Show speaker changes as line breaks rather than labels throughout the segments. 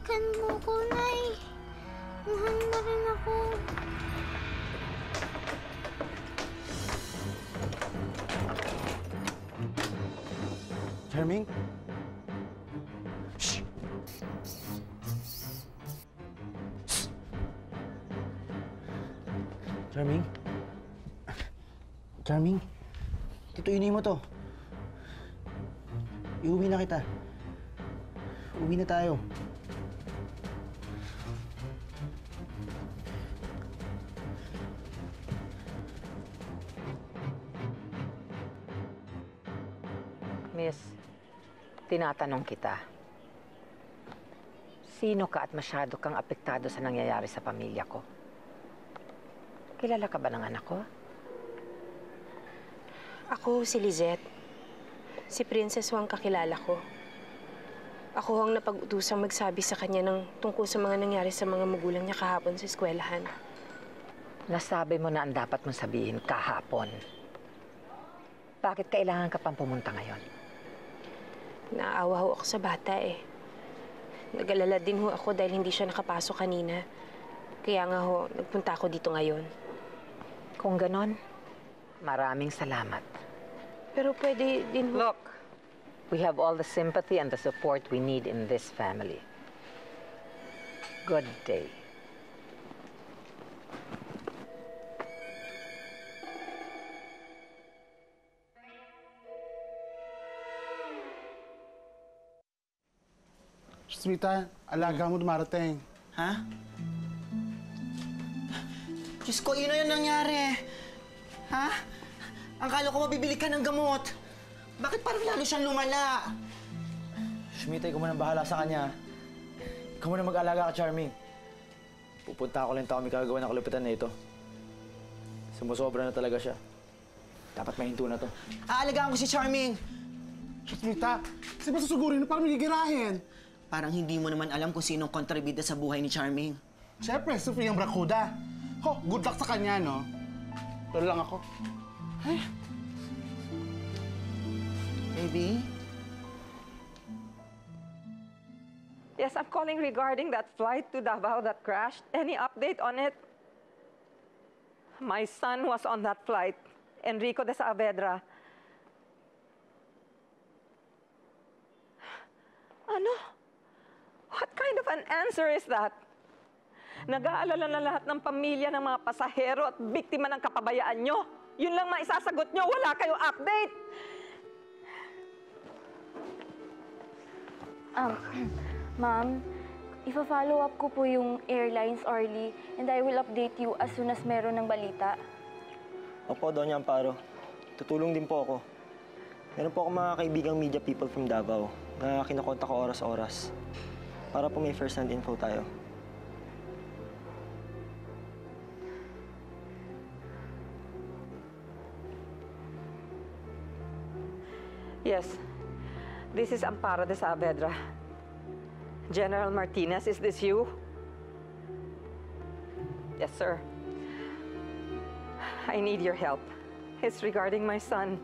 Balikan mo ko, Nay. Mahal mo rin ako.
Charming? Shh! Charming? Charming? Tituinin mo to. Iuwi na kita. Uwi na tayo.
Miss, tinatanong kita. Sino ka at masyado kang apektado sa nangyayari sa pamilya ko? Kilala ka ba ng anak ko?
Ako si Lizette. Si Princess Wang kakilala ko. Ako ang napag-utusang magsabi sa kanya ng tungkol sa mga nangyari sa mga magulang niya kahapon sa eskwelahan.
Nasabi mo na ang dapat mong sabihin kahapon. Bakit kailangan ka pang pumunta ngayon?
Naaawa ho ako sa bata eh. Nag-alala din ho ako dahil hindi siya nakapasok kanina. Kaya nga ho, nagpunta ako dito ngayon.
Kung ganon, maraming salamat.
Pero pwede din ho...
Look, we have all the sympathy and the support we need in this family. Good day.
Smita, alaga mo dumarating.
Ha? Diyos ko, yun na yun nangyari. Ha? Akala ko mabibili ka ng gamot. Bakit parang lalo siyang lumala?
Smita, ikaw mo nang bahala sa kanya. Ikaw mo na mag-alaga ka, Charming. Pupunta ako lang kami kagagawa ng kalupitan na ito. Sumusobra na talaga siya. Dapat mahinto na to.
Aalagaan ko si Charming.
Smita, kasi ba susugurin na parang magigirahin?
Parang hindi mo naman alam kung sinong kontrabida sa buhay ni Charming.
Siyempre, Sophie ang Bracuda. Ho, good luck sa kanya, no? Tolo lang ako. Ay.
Baby?
Yes, I'm calling regarding that flight to Davao that crashed. Any update on it? My son was on that flight, Enrico de Saavedra. Ano? What kind of an answer is that? Nag-aalala na lahat ng pamilya ng mga pasahero at biktima ng kapabayaan nyo. Yun lang maisasagot nyo, wala kayong update.
Ma'am, ipa-follow up ko po yung airlines, Orly, and I will update you as soon as meron ng balita.
Opo, Doña Amparo. Tutulong din po ako. Meron po ako mga kaibigang media people from Davao na kinakontak ko oras-oras. Para po may first-hand info tayo.
Yes, this is Amparo de Saavedra. General Martinez, is this you? Yes, sir. I need your help. It's regarding my son.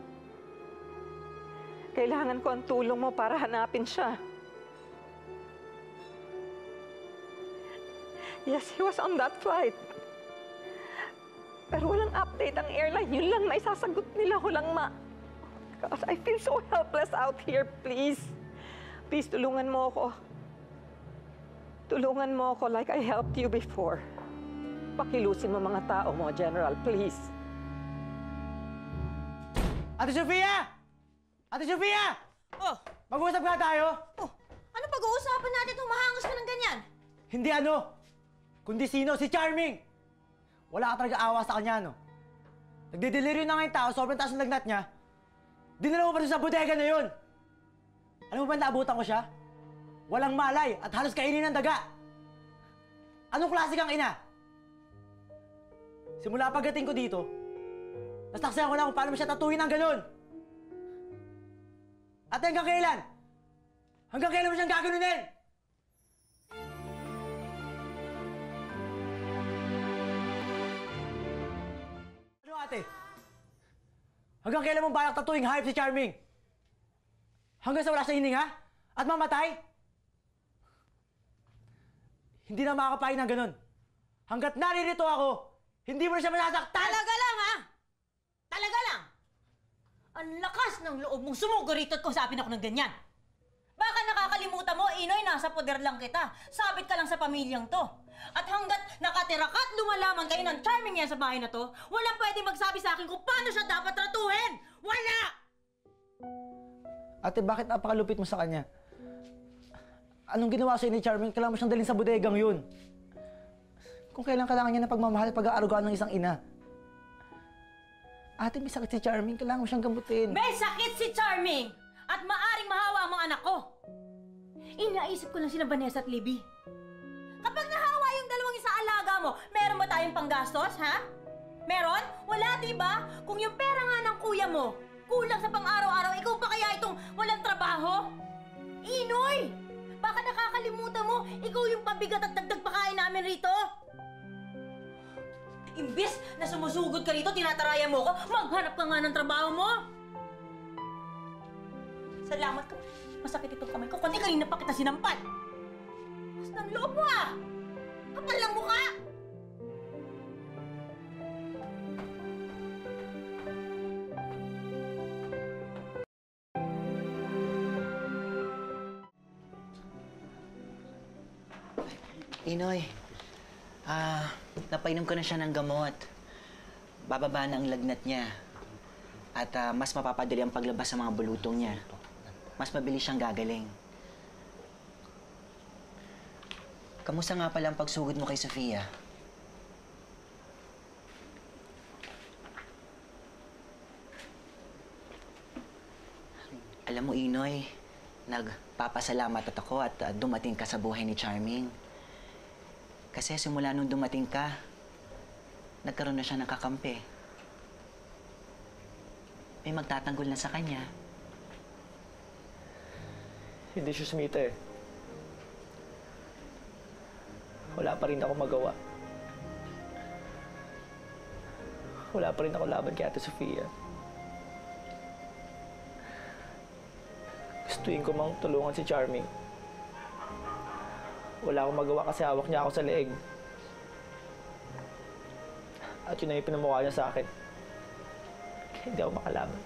Kailangan ko ang tulong mo para hanapin siya. Yes, he was on that flight. Pero walang update ang airline. Yun lang maisasagot nila. Walang Gosh, I feel so helpless out here. Please. Please, tulungan mo ako. Tulungan mo ako like I helped you before. Pakilusin mo mga tao mo, General. Please.
Ate Sofia! Ate Sofia!
Oh!
Mag-uusap nga tayo!
Oh! Ano pag-uusapan natin humahangos ka ng ganyan?
Hindi ano, kundi sino, si Charming! Wala ka talaga awa sa kanya, no? Nagde-delivery na nga yung tao, sobrang taas ng lagnat niya. Dinala mo pa sa bodega na yun! Alam mo ba naabutan ko siya? Walang malay at halos kainin ng daga! Anong klase kang ina? Simula pagdating ko dito, nastaksihan ko na kung paano mo siya tatuhin ng ganun! At hanggang kailan? Hanggang kailan mo siyang gaganunin? Ano ate? Hanggang kailan mong balak tatuing hype si Charming? Hanggang sa wala sa hininga? At mamatay? hindi na makakapain ng ganun. Hanggat naririto ako, hindi mo na siya masasaktan!
Talaga lang, ha? Talaga lang! Ang lakas ng loob mong sumugo rito at kusapin ako ng ganyan. Baka nakakalimutan mo, Inoy, nasa poder lang kita. Sabit ka lang sa pamilyang to. At hanggat nakatira ka at lumalaman kayo ng Charming yan sa bahay na to, walang pwede magsabi sa akin kung paano siya dapat ratuhin! Wala!
Ate, bakit napakalupit mo sa kanya? Anong ginawa sa'yo ni Charming? Kailangan mo siyang dalhin sa bodegang yun. Kung kailangan niya ng pagmamahal at pag-aarugaan ng isang ina. Ate, may sakit si Charming. Kailangan mo siyang gamutin.
May sakit si Charming! At maaring mahawa ang mga anak ko! Inaisip ko lang sila Vanessa at Libby. Kapag nahawa yung dalawang isa alaga mo, meron ba tayong panggastos, ha? Meron? Wala, diba? Kung yung pera nga ng kuya mo, kulang sa pang-araw-araw, ikaw pa kaya itong walang trabaho? Inoy! Baka nakakalimutan mo, ikaw yung pabigat at dagdag pakain namin rito. Imbis na sumusugod ka rito, tinataraya mo ko, maghanap ka nga ng trabaho mo. Salamat ka. Masakit itong kamay ko, kundi kanina pa kita sinampal. Basta ang loob mo, ah! Kapal lang mukha!
Inoy, napainom ko na siya ng gamot. Bababa na ang lagnat niya. At mas mapapadali ang paglabas sa mga bulutong niya. Mas mabilis siyang gagaling. Kamusta nga pala ang pagsugod mo kay Sofia? Alam mo, Inoy, nagpapasalamat at ako at dumating ka sa buhay ni Charming. Kasi simula nung dumating ka, nagkaroon na siya ng kakampi. May magtatanggol na sa kanya.
Hindi siya sumita eh. Wala pa rin ako magawa. Wala pa rin ako laban kay Ate Sofia. Gustuin ko mang tulungan si Charming. Wala akong magawa kasi hawak niya ako sa leeg. At yun na yung pinamukha niya sa akin. Kaya hindi ako makalaban.